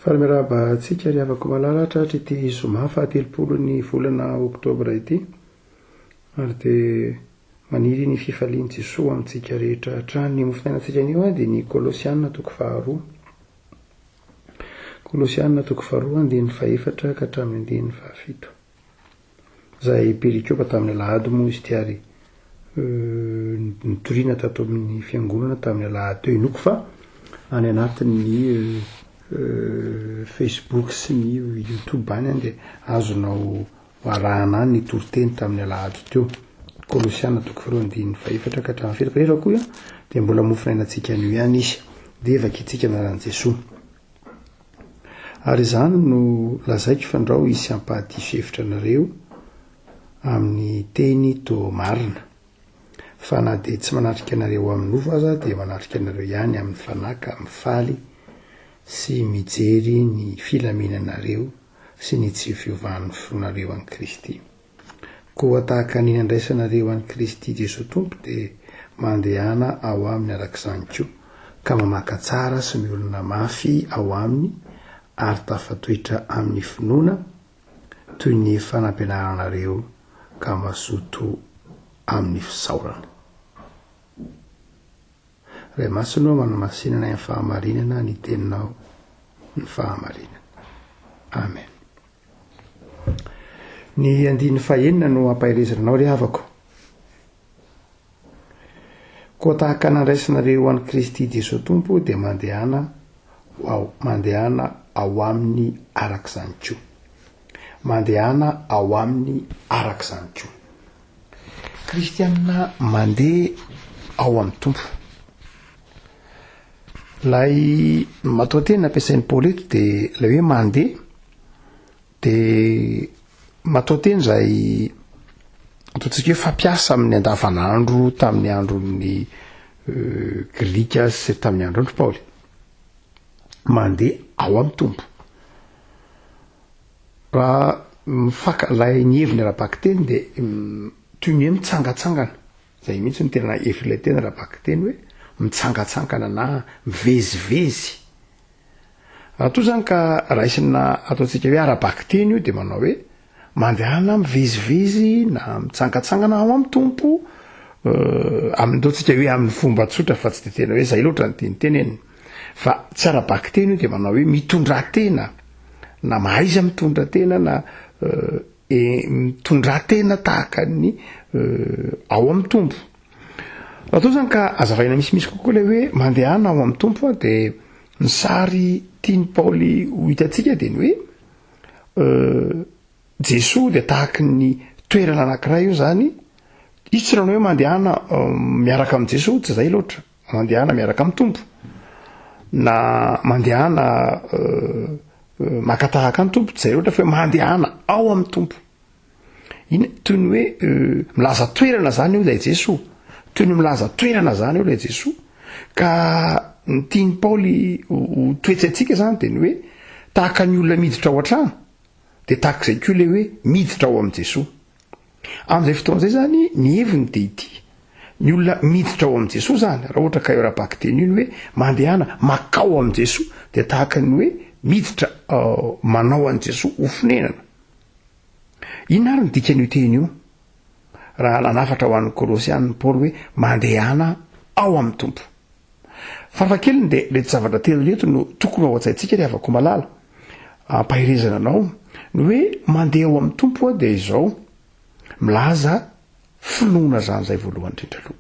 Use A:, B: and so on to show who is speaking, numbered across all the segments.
A: Fahameraba atsika ry havako malalatra ity zoma fahatelopolo ny volana oktobra ity ary dia maniry ny fifaliany Jesosy amintsika rehetra hatrany. Ny mofinainantsika anio dia ny Kolosianina toko faharoa, Kolosianina toko faharoa andininy fahaefatra ka hatramin'ny andininy fahafito. Izay perikopa tamin'ny alahady moa izy tiary nitoriana tato amin'ny fiangonana tamin'ny alahady teo inoko fa any anatin'ny Facebook sy ny YouTube any dia azonao arahana ny toriteny tamin'ny alahady teo. Kolosianina toko faharoa andininy fahaefatra ka hatramin'ny fahafito. Rehefa koa dia mbola mofinainantsika anio ihany izy dia evaky itsika anaran'i Jesosy. Ary izany no lazaiko fandrao isy ampahadiso hevitra anareo amin'ny teny toa marina fa na dia tsy manatrika anareo amin'ny ovo aza dia manatrika anareo ihany amin'ny fanaka, amin'ny faly sy mijery ny filaminanareo sy ny tsy fiovan'ny fonareo an'i Kristy. Koa tahaka ny nandraisanareo an'i Kristy Jesosy Tompo dia mandehana ao aminy arak'izany koa ka mamaka tsara sy miolona mafy ao aminy ary tafatoetra amin'ny finoana toy ny efa nampianaranareo ka mazoto amin'ny fisaorana. Ray masino manamasinana ny fahamarinana ny teninao ny fahamarinana. Amen. Ny andininy fahaenina no ampahirezanao ry havako. Koa tahaka nandraisanareo an'i Kristy Jesosy Tompo dia mandehana ao aminy arak'izany koa. Mandehana ao aminy arak'izany koa. Kristianina mandeha ao amin'ny Tompo. Lay matoa-teny nampiasain'ny Paoly eto dia ilay hoe mandeha dia matoa-teny izay ataontsika hoe fampiasa amin'ny andavanandro tamin'ny andron'ny Grika sy tamin'ny andron'ny Paoly. Mandeha ao amin'ny Tompo. Raha lay ny heviny raha-baky teny dia toy ny hoe mitsangatsangana. Izay mihitsy ny tena hevitra ilay teny raha-baky teny hoe mitsangatsangana na mivezivezy. Raha toa izany ka raisina ataontsika hoe ara-baky teny io dia manao hoe mandehana mivezivezy na mitsangatsangana ao amin'ny Tompo ataontsika hoe amin'ny fomba tsotra fa tsy dia tena hoe izay loatra ny tianyteneny. Fa tsy ara-baky teny io dia manao hoe mitondra tena na mahaiza mitondra tena na mitondra tena tahaka ny ao amin'ny Tompo. Raha toa izany ka azavaina misimisy kokoa ilay hoe mandehana ao amin'ny Tompo dia ny sary tiany Paoly ho hitantsika dia ny hoe Jesosy dia tahaka ny toerana anankiray io zany. Izy tsy rano hoe mandehana miaraka amin'ny Jesosy, tsy izay loatra. Mandehana miaraka amin'ny Tompo na mandehana makatahaka ny Tompo, tsy izay loatra fa mandehana ao amin'ny Tompo. Toy ny hoe milaza toerana zany io ilay Jesosy. Toy ny milaza toerana zany io ilay Jesosy. Ka ny tiany Paoly ho toetsaitsika zany dia ny hoe tahaka ny olona miditra ao an-trano dia tahaka izay koa ilay hoe miditra ao amin'ny Jesosy. Amin'izay fotoan'izay zany ny heviny dia ity. Ny olona miditra ao amin'ny Jesosy zany, raha ohatra ka eo raha-baky teny io ny hoe mandehana makao amin'ny Jesosy dia tahaka ny hoe miditra manao an'i Jesosy ho fonenana. Inona ary ny dikan'io teny io? Raha nanafatra ho an'ny Kolosianina Paoly hoe mandehana ao amin'ny Tompo. Farafahakeliny dia reto zavatra telo reto no tokony ao an-tsaintsika ry havako malala. Ampahirezana anao ny hoe mandeha ao amin'ny Tompo dia izao milaza finoana zany izay voalohany indrindra aloha.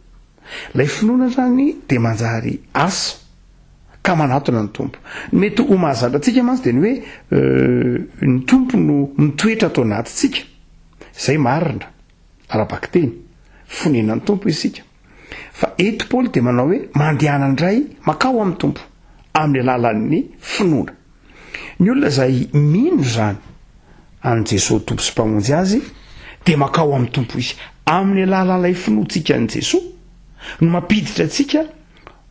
A: Ilay finoana zany dia manjary asa ka manatona ny Tompo. Mety ho mahazatra antsika mantsy dia ny hoe ny Tompo no mitoetra atao anatintsika. Izay marina ara-baky teny fonenan'ny Tompo isika. Fa eto Paoly dia manao hoe mandehana indray makao amin'ny Tompo amin'ny alalan'ny finoana. Ny olona izay mino zany an' Jesosy Tompo sy mpamonjy azy dia makao amin'ny Tompo izy amin'ny alalan'ilay finoantsika an' Jesosy no mampiditra antsika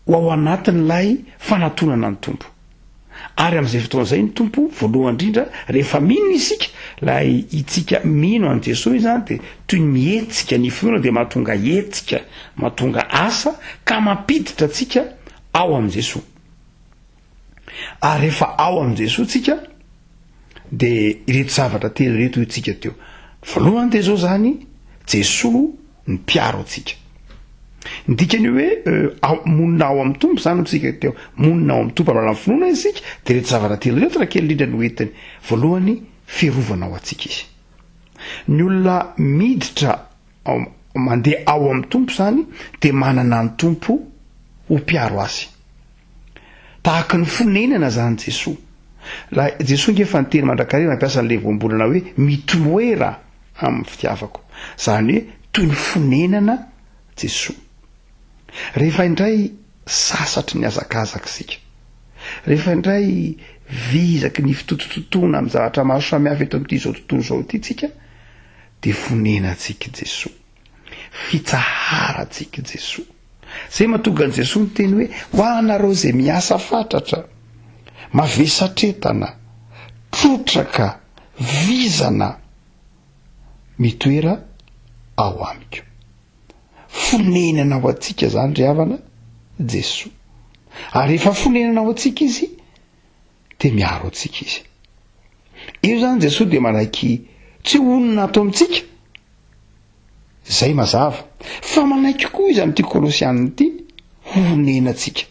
A: ho ao anatin'ilay fanatonana ny Tompo. Ary amin'izay fotoan'izay ny Tompo voalohany indrindra rehefa mino isika lay itsika mino an' Jesosy izany dia toy ny mihetsika ny finoana dia mahatonga hetsika, mahatonga asa ka mampiditra antsika ao amin'i Jesosy. ary rehefa ao am Jesosy tsika de ireto zavatra telo reto itsika teo. Voalohany de zao zany Jesosy ny mpiaro atsika. Ndikany hoe monina ao amin'ny tompo zany tsika teo. Monina ao amin'ny tompo amin'ny finoana isika de reto zavatra telo reto raha kely indrindra no entiny. Voalohany fiarovana ao atsika izy. Ny olona miditra mandeha ao amin'ny tompo zany de manana ny tompo ho mpiaro azy. Tahaka ny fonenana zany Jesosy. La Jesosy ngefa nyteny mandrakarena mampiasa an'le voambolana hoe mitoera amin'ny fitiavako. Zany hoe toy ny fonenana Jesosy. Rehefa indray sasatry ny azakazaka sika. Rehefa indray vizaky ny fitotototoana amin'ny zavatra maro samihafa eto amin'ity zao tontolo zao ity tsika de fonenantsika Jesosy. Fitsaharantsika Jesosy. Zay mahatonga an' Jesosy ny teny hoe ho anareo zay miasa fatratra, mavesatretana, trotraka, vizana, mitoera ao amiko. Fonenana ao atsika zany ry havana Jesosy. Ary rehefa fonenana ao atsika izy de miaro atsika izy. Io zany Jesosy de manaiky tsy onona atao amintsika. Zay mazava. Fa manaiky koa izy amin'ity Kolosianina ity honenatsika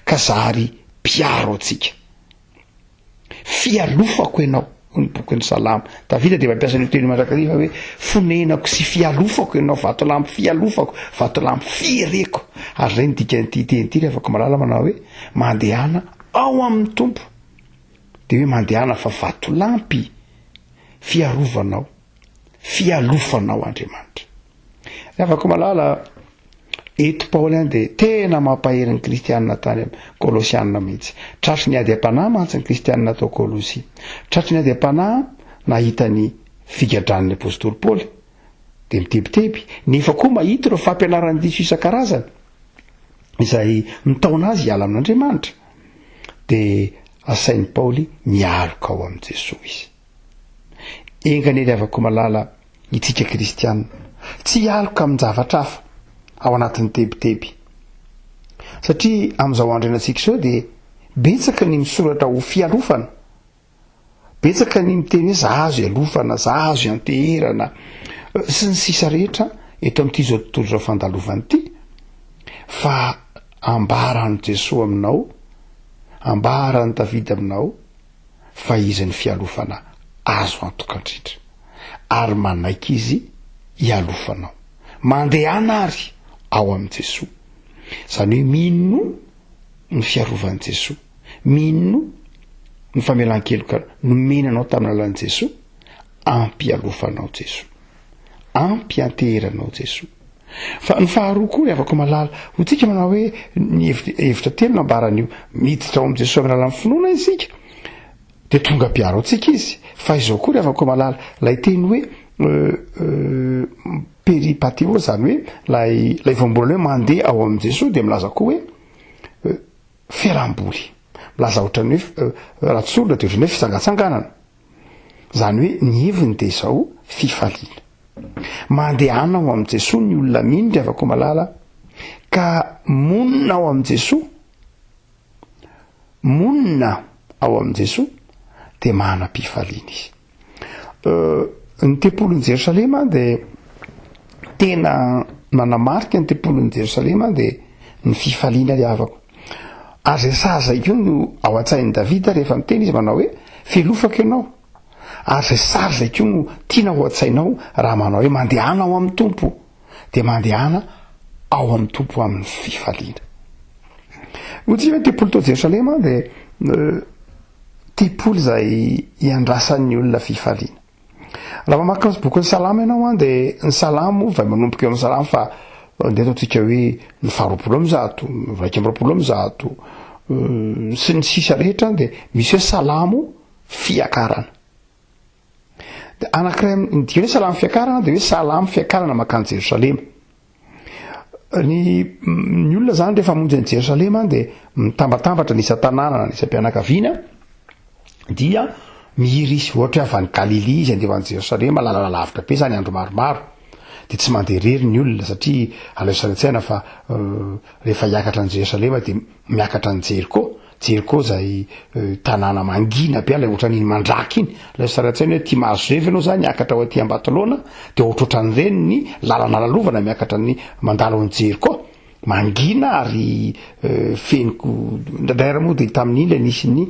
A: ka zary mpiaro atsika. Fialofako ianao ny boky ny Salamo. Davida de mampiasa ny teny mandrakariva hoe fonenako sy fialofako ianao, vatolampy fialofako, vatolampy fiereko. Ary zay ny dikan'ity teny ity rehefa malala manao hoe mandehana ao amin'ny tompo. De hoe mandehana fa vatolampy fiarovanao, fialofanao Andriamanitra. Afaka malala eto Paoly de tena mampahery ny kristianina tany amin'ny Kolosianina mihitsy. Tratry ny ady am-panahy mantsy ny kristianina tao Kolosia. Tratry ny ady am-panahy nahita ny figadran'ny apôstôly Paoly de mitebiteby. Nefa koa mahita ireo fampianarany diso isan-karazany izay mitaona azy hiala amin'Andriamanitra. De asain'ny Paoly mialoka ao am' Jesosy izy. Engany afaka malala itsika kristianina tsy hialoka amin'ny zavatra hafa ao anatin'ny tebiteby. Satria am'izao andrenatsika izao de betsaka ny misoratra ho fialofana. Betsaka ny miteny hoe za azo ialofana, za azo ianteherana sy ny sisa rehetra eto amin'ity zao tontolo zao fandalovana ity. Fa ambarany Jesosy aminao, ambarany Davida aminao fa izy ny fialofana azo antokatritra. Ary manaiky izy ialofanao. Mandehana ary ao am' Jesosy. Zany hoe mino ny fiarovan'i Jesosy. Mino ny famelan-keloka nomenanao tamin'ny alalan'i Jesosy, ampialofanao Jesosy. Ampianteheranao Jesosy. Fa ny faharoa koa afaka malala ho tsika manao hoe ny hevitra telo nambaran'io miditra ao am' Jesosy amin'ny alalan'ny finoana isika de tonga mpiaro atsika izy. Fa izao koa afaka malala lay teny hoe peripatio zany hoe lay voambolana hoe mandeha ao am' Jesosy de milaza koa hoe fialamboly. Milaza ohatrany hoe ratsolona de ohatrany hoe fisangatsanganana. Zany hoe ny heviny de zao fifaliana. Mandehana ao am' Jesosy ny olona mindry afaka malala ka monina ao am' Jesosy. Monina ao am' Jesosy de manam-pifaliana izy. Ny tempolin'i Jerosalema de tena manamarika ny tempolin'i Jerosalema de ny fifaliana ry havako. Ary zay zay io no ao an-tsain'i Davida rehefa miteny izy manao hoe filofako ianao. Ary zay sary zay ko no tiana ao an-tsainao raha manao hoe mandehana ao amin'ny tompo de mandehana ao amin'ny tompo amin'ny fifaliana. Ohatsika hoe tempoly tao Jerosalema de tempoly zay iandrasan'ny olona fifaliana. Raha mamaky ny boky ny Salamo ianao de ny Salamo vai manomboka eo amin'ny Salamo fa ndeha ataontsika hoe ny faharoapolo amby zato, raika amby roapolo amby zato sy ny sisa rehetra de misy hoe Salamo fiakarana. De anankiray ny Salamo fiakarana de hoe Salamo fiakarana makany Jerosalema. Ny olona zany rehefa monjy any Jerosalema de mitambatambatra ny isa-tanàna, ny isa-pianakaviana dia mihirisy ohatra avy any Galily izy andeha any Jerosalema lavitra be zany andro maromaro de tsy mandeha rery ny olona satria aleo saritsaina fa rehefa hiakatra any Jerosalema de miakatra any Jeriko jeriko zay tanàna mangina be lay ohatran'iny mandraky iny lay saratsainy hoe tia mahazo zevy anao zany miakatra ao aty Ambatolaona de ohatrohatran'ireny ny lalana lalovana miakatra ny mandalo ny jeriko mangina ary feniko ndraindray moa de tamin'iny le nisy ny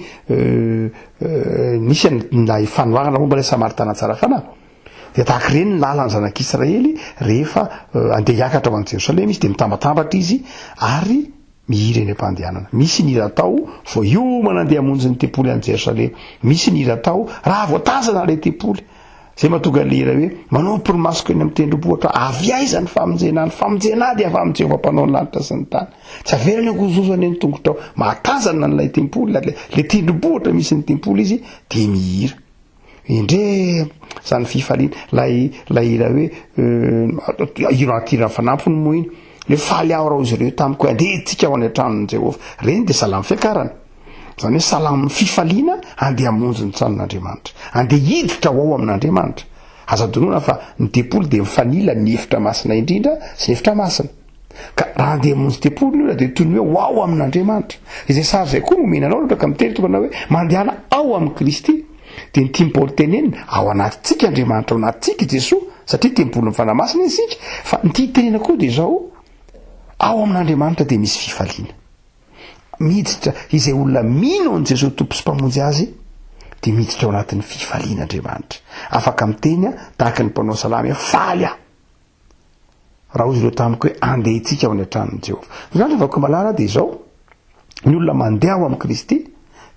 A: nisy nday fanoagana momba le Samaritana tsara fanahy de tahaka ireny ny lalany zanak'Israely rehefa andeha hiakatra ho any Jerosalema izy de mitambatambatra izy ary mihira eny am-pandehanana. Misy ny hira atao vao iomana andeha hamonjy ny tempoly any Jerosalema, misy ny hira atao raha voatazana le tempoly zay mahatonga le hira hoe manao poromasoko eny amin'ny tendrombohitra avy aiza ny famonjena ny famonjena dia avy amin'ny Jehovah mpanao ny lanitra sy ny tany tsy averiny ankozozana eny tongotra ao mahatazana n'ilay tempoly le tendrombohitra misy ny tempoly izy de mihira indre zany fifaliana lay hira hoe hira atirana fanampiny moa iny le faly aho raha izy ireo tamiko andehitsika ao any an-tranon'i Jehovah reny de salamy fiakarana zany hoe salamy fifaliana andeha hamonjy ny tranon'Andriamanitra andeha hiditra ao amin'Andriamanitra aza-donona fa ny tempoly de mifanila ny efitra masina indrindra sy ny efitra masina ka raha andeha hamonjy tempoly ny olona de toy ny hoe ao amin'Andriamanitra izay sary zay koa nomenanao rehefa miteny tokana hoe mandehana ao amin'ny Kristy de ny tiany Paoly tenenina ao anatintsika Andriamanitra ao anatintsika Jesoa satria tempoly mifanamasina isika fa ny tia tenena koa de zao ao amin'Andriamanitra de misy fifaliana miditra izay olona mino an Jesoa tompo sy mpamonjy azy de miditra ao anatin'ny fifaliana Andriamanitra afaka miteny tahaka ny mpanao salamy faly raha ozy ireo tamiko hoe andeha itsika ao any an-tranon'i Jehovah zany rehefa malala de zao ny olona mandeha ao amin'ny Kristy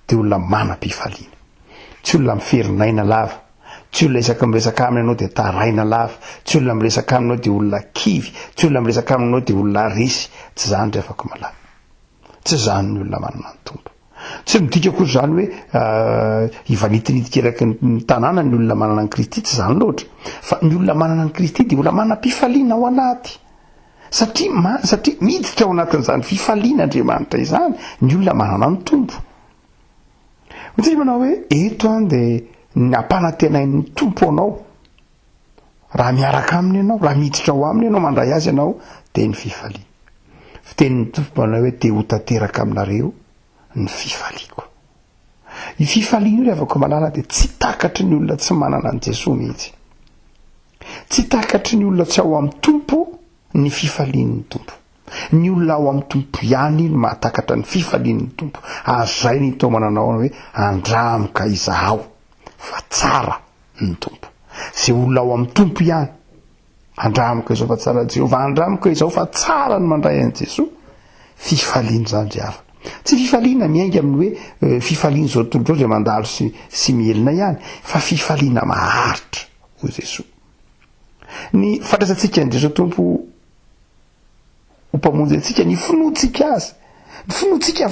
A: de olona manam-pifaliana tsy olona miferinaina lava tsy olona isaka miresaka aminy anao de taraina lava tsy olona miresaka aminao de olona kivy tsy olona miresaka aminao de olona resy tsy zany rehefa malala tsy zany ny olona manana ny tompo tsy midika koa zany hoe ivanitinitykeraky ny tanàna ny olona manana ny Kristy tsy zany loatra fa ny olona manana ny Kristy de olona manana pifaliana ao anaty satria miditra ao anatin'izany fifaliana Andriamanitra izany ny olona manana ny tompo tsy manao hoe eto de ny ampanantenain'ny tompo anao raha miaraka aminy ianao raha miditra ao aminy ianao mandray azy ianao de ny fifaliana fitenin'ny tompo manao hoe te ho tanteraka aminareo ny fifaliako i fifaliana io rehefa malala de tsy takatry ny olona tsy manana an Jesoa mihitsy tsy takatry ny olona tsy ao amin'ny tompo ny fifalian'ny tompo ny olona ao amin'ny tompo ihany no mahatakatra ny fifalian'ny tompo azay ny tao mananao hoe andramoka izaho fa tsara ny tompo zay olona ao amin'ny tompo ihany andramoka izao fa tsara Jehovah andramoka izao fa tsara ny mandray an Jesoa fifaliana zany rehafa tsy fifaliana miainga amin'ny hoe fifaliana zao tontolo zay mandalo sy mielina ihany fa fifaliana maharitra ho Jesoa ny fandraisantsika ny Jesoa tompo ho mpamonjy antsika ny finoantsika azy ny finoantsika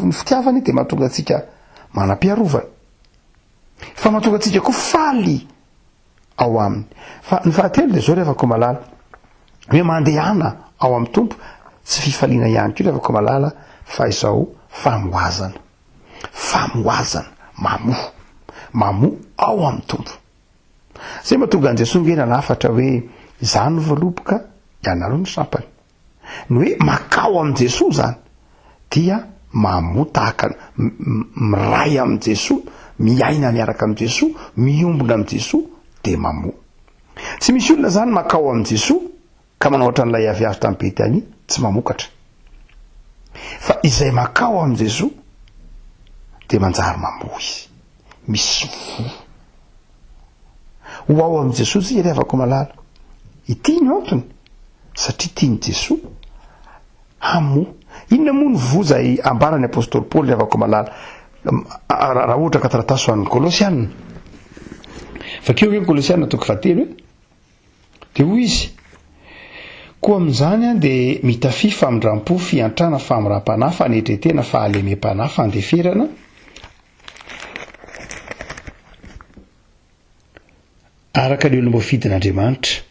A: ny fitiavany de mahatonga antsika manam-piarovana fa mahatonga antsika koa faly ao aminy fa ny fahatelo de zao rehefa malala hoe mandehana ao amin'ny tompo tsy fifaliana ihany koa rehefa malala fa izao famoazana mamoa ao amin'ny tompo zay mahatonga an Jesoa ngena nafatra hoe zany no voaloboka ianareo ny sampany ny hoe makao am' Jesoa zany dia mamoa tahaka miray am' Jesoa miaina miaraka am' Jesoa miombona am' Jesoa de mamoa tsy misy olona zany makao am' Jesoa ka manao ohatran'ilay aviavy tamin'ny Betania tsy mamokatra fa izay makao am' Jesoa de manjary mamoa izy misy ho ao am' Jesoa tsy rehefa malala ity ny antony satria tiany Jesoa hamoa inona moa ny voza ambarany apôstôly Paoly rehefa malala raha ohatra ka taratasy ho an'ny Kolosiana fakeo hoe Kolosiana toko fahatelo de hoy izy koa amin'izany de mitafy famindram-po fiantrana famirampanahy fanetretena fahalemem-panahy fandeferana araka ny olona fidin'Andriamanitra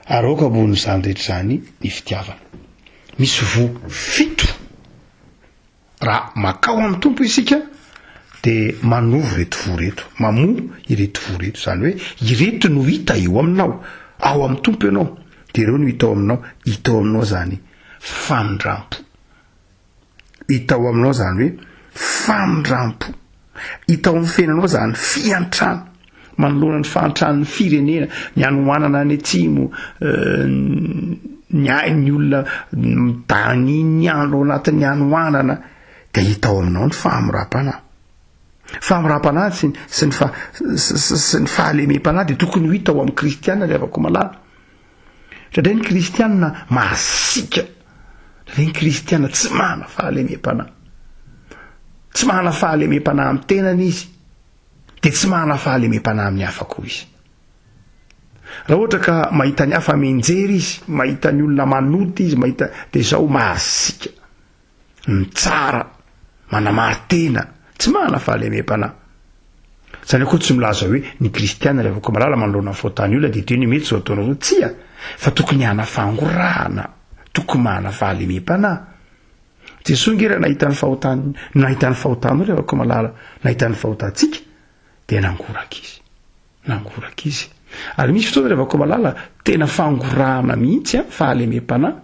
A: ary aoka ambon'izany rehetra zany ny fitiavana misy vo fito raha makao amin'ny tompo isika de manovo reto vo reto mamoa ireto vo reto zany hoe ireto no hita eo aminao ao amin'ny tompo ianao de ireo no hitao aminao zany famindrampo hitao aminao zany hoe famindrampo hitao amin'ny fiainanao zany fiantrano manoloana ny fahantrano ny firenena ny anoanana ny atsimo ny olona daniny andro anatin'ny anoanana dia hitao aminao ny fahamorapanahy sy ny fahalemem-panahy dia tokony ho hita ao amin'ny kristianina ry havako malala satria ny kristianina masika satria ny kristianina tsy mahana fahalemem-panahy tsy mahana fahalemem-panahy amin'ny tenany izy dia tsy mahana fahalemem-panahy amin'ny hafa koa izy raha ohatra ka mahita ny hafa menjery izy mahita ny olona manoty izy mahita dia izao masika mitsara manamartena tsy mahana fahalemem-panahy zany koa tsy milaza hoe ny kristianina ry havako malala manoloana ny fahotany olona dia teny mety zao ataonao tsia fa tokony hana fangorahana tokony mahana fahalemem-panahy Jesosy ngira nahita ny fahotany ry havako malala nahita ny fahotantsika dia nangoraka izy ary misy fotoana ry havako malala tena fangorahana mihitsy fahalemem-panahy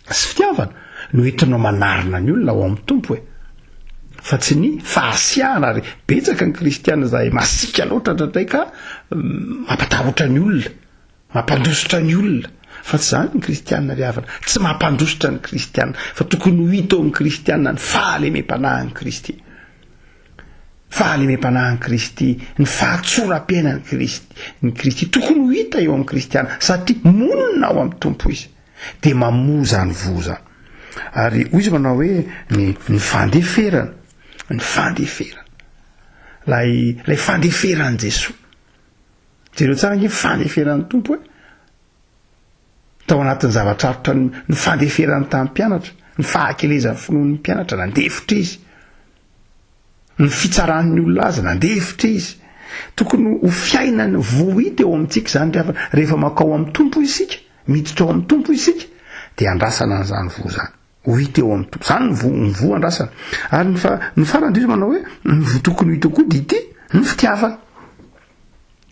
A: sy fitiavana no entinao manarina ny olona ao amin'ny tompo fa tsy ny fahasiahana ary betsaka ny kristianina izay masika loatra ndraindray ka mampatahotra ny olona mampandositra ny olona fa tsy zany ny kristianina ry havana tsy mampandositra ny kristianina fa tokony ho hita ao amin'ny kristianina ny fahalemem-panahy ny Kristy fahalemem-panahy ny Kristy ny fahatsoram-piainany ny Kristy tokony ho hita eo amin'ny kristianina satria monina ao amin'ny tompo izy dia mamoza ny voza ary hoy izy manao hoe ny fandeferana lay fandeferan'i Jesosy jereo tsara nge fandeferan'ny tompo tao anatin'ny zava-trarotra ny fandeferany tamin'ny mpianatra ny fahakelezan'ny finoan'ny mpianatra nandefitra izy ny fitsaran'ny olona azy nandefitra izy tokony ho fiainany vohita eo amintsika zany rehefa makao amin'ny tompo isika miditra ao amin'ny tompo isika dia andrasana an'izany vo zany ho hita eo amin'ny tompo zany ny vo andrasana ary ny farandrizo manao hoe ny vo tokony ho hita koa dia ity ny fitiavana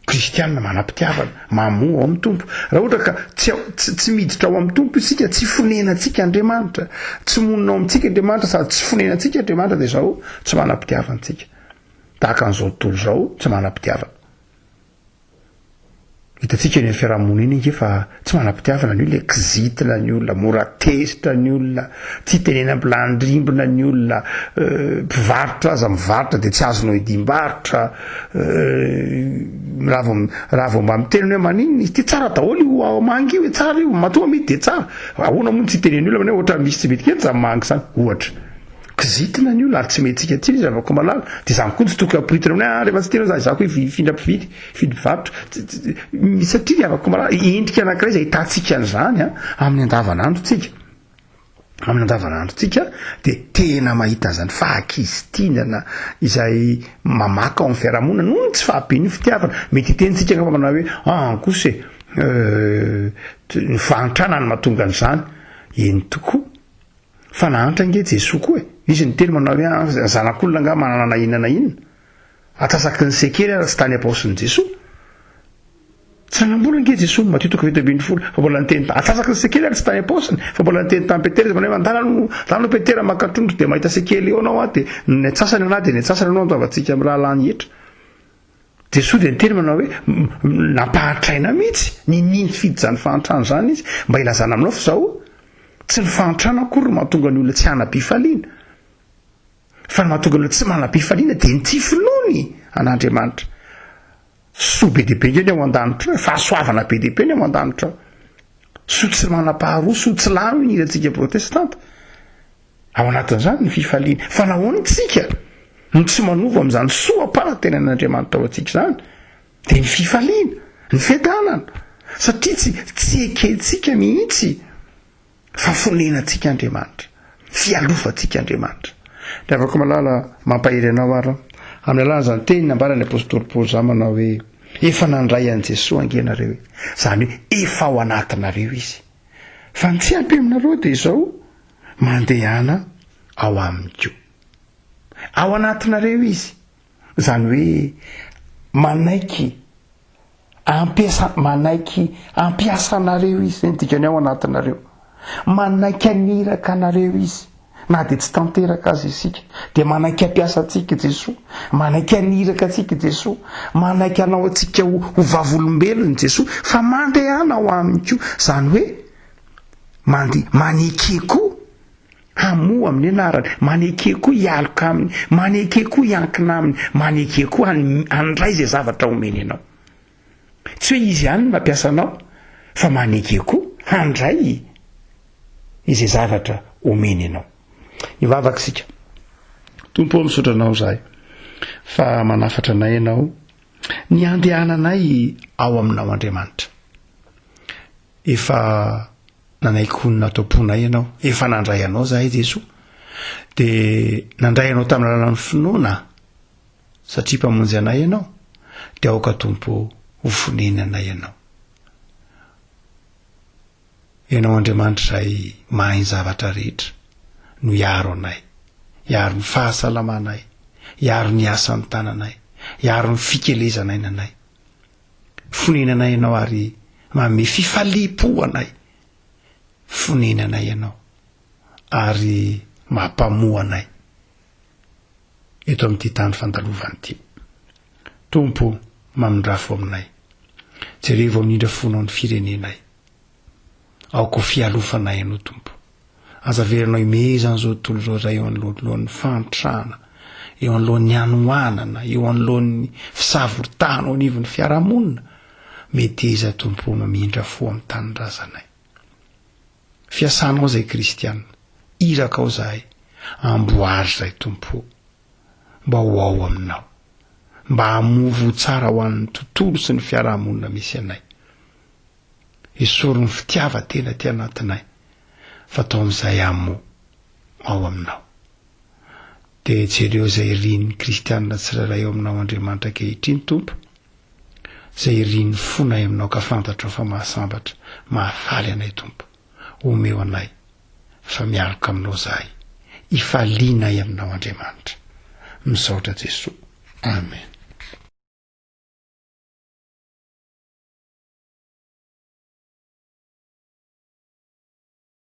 A: kristianina manam-pitiavana mamoa ao amin'ny tompo raha ohatra ka tsy miditra ao amin'ny tompo isika tsy fonenantsika Andriamanitra tsy monina ao amintsika Andriamanitra sady tsy fonenantsika Andriamanitra dia izao tsy manam-pitiavantsika tahaka an'izao tontolo izao tsy manam-pitiavana hitantsika ny fiarahamonina iny fa tsy manam-pitiavana ny olona ekizitina ny olona mora tesitra ny olona tsy tenena mpilandrimbona ny olona mpivarotra aza mivarotra dia tsy azonao hidimbarotra raha vao mba mitenany hoe maninona izy ty tsara daholo io mangy io tsara io matoa mety dia tsara ahoana moa tsy teneny olona mane ohatra misy tsy mety kely za mangy zany ohatra kizitina ny olona ary tsy mentsika tsiny izy avako malala dia zany koa tsy tokony amporitina aminy rehefa tsy tena za zako hoe findra-pividy fivarotra satria avako malala endrika anankiray izay hitantsika an'izany amin'ny andavanandrontsika dia tena mahita zany fahakizitinana izay mamaka ao amin'ny fiarahamonina noho ny tsy fahaben'ny fitiavana mety hitentsika fa manao hoe ankosa ny fahantrana ny mahatonga an'izany eny tokoa fa nahantra nge Jesosy koa izy ny teny manao hoe zanak'olona nga manana inona atasaky ny sekely ary tsy tany apaosin'i Jesosy tsy nanambola nge Jesosy matitoko fito-ambin'ny folo fa mbola niteny atasaky ny sekely ary tsy tany apaosiny fa mbola niteny tamin'ny Petera izy manao hoe mandalano Petera makatrondro dia mahita sekely eo anao dia ny atsasany anahy dia ny atsasany anao andoavantsika amin'ny rahalany etra Jesosy dia niteny manao hoe nampahatraina mihitsy niny fidy zany fahantrano zany izy mba ilazana aminao fa zao tsy ny fahantrano akory mahatonga ny olona tsy hana-pifaliana fa ny mahatonga ny olona tsy mana-pifaliana dia ny tsy finoany an'Andriamanitra soa be dehibe ngeny ao an-danitra fahasoavana be dehibe ny ao an-danitra soa tsy manam-paharoa soa tsy lano ny irantsika protestanta ao anatin'izany ny fifaliana fa nahoany tsika no tsy manova amin'izany soam-panantena an'Andriamanitra ao antsika zany dia ny fifaliana ny fiadanana satria tsy ekentsika mihitsy fa fonenantsika Andriamanitra fialofantsika Andriamanitra dia afaka malala mampahery anao ary amin'ny alana zany teny nambarany apôstôly Paoly zany manao hoe efa nandray an'i Jesosy angenareo zany hoe efa ao anatinareo izy fa ny tsy ampy aminareo dia izao mandehana ao amiko ao anatinareo izy zany hoe manaiky ampiasanareo izy zay ny dikany ao anatinareo manaiky aniraka anareo izy na dia tsy tanteraka azy isika dia manaiky ampiasa antsika Jesosy, manaiky aniraka antsika Jesosy, manaiky anao antsika ho vavolombelony Jesosy, fa mandehana ho aminy koa zany hoe maneke koa hamoa amin'ny anarany, maneke koa hialoka aminy, maneke koa hiankina aminy, maneke koa handray zay zavatra omeny anao. Tsy hoe izy ihany mampiasa anao, fa maneke koa handray izay zavatra omeny anao. Ivavaka sika. Tompo misaotra anao zahay fa manafatra anay ianao ny andehananay ao aminao Andriamanitra. Efa nanaiky honina tomponay ianao, efa nandray anao zahay Jesosy, de nandray anao tamin'ny alalan'ny finoana satria mpamonjy anay ianao, de aoka tompo ho fonenanay ianao. Ianao Andriamanitra izay mahay zavatra rehetra no hiaro anay, hiaro ny fahasalamanay, hiaro ny asan'ny tananay, hiaro ny fikelezanay nanay. Fonenanay ianao ary manome fifaliam-po anay, fonenanay ianao ary mampamoa anay eto amin'ity tany fandalovany ity. Tompo mamindrafo aminay, jereo amin'indra fonao ny firenenay, aoko fialofanay ianao Tompo. Azaveranao imezana zao tontolo zao zay eo anolohan'ny fantrana, eo anolohan'ny anoanana, eo anolohan'ny fisavoritana ao anivon'ny fiarahamonina, meteza Tompo mamindra fo amin'ny tanindrazanay. Fiasanao zay kristianina, iraka ao zahay, amboary zay Tompo, mba ho ao aminao, mba hamovo tsara ho an'ny tontolo sy ny fiarahamonina misy anay. Esory ny fitiavatena ty anatinay, fatao amin'izay amo ao aminao. De jereo zay rin'ny kristianina tsirairay eo aminao Andriamanitra ankehitriny Tompo, zay rin'ny fonay aminao ka fantatrao fa mahasambatra, mahafaly anay Tompo, omeo anay fa mialoka aminao zahay, ifalianay aminao Andriamanitra. Misaotra Jesosy. Amen.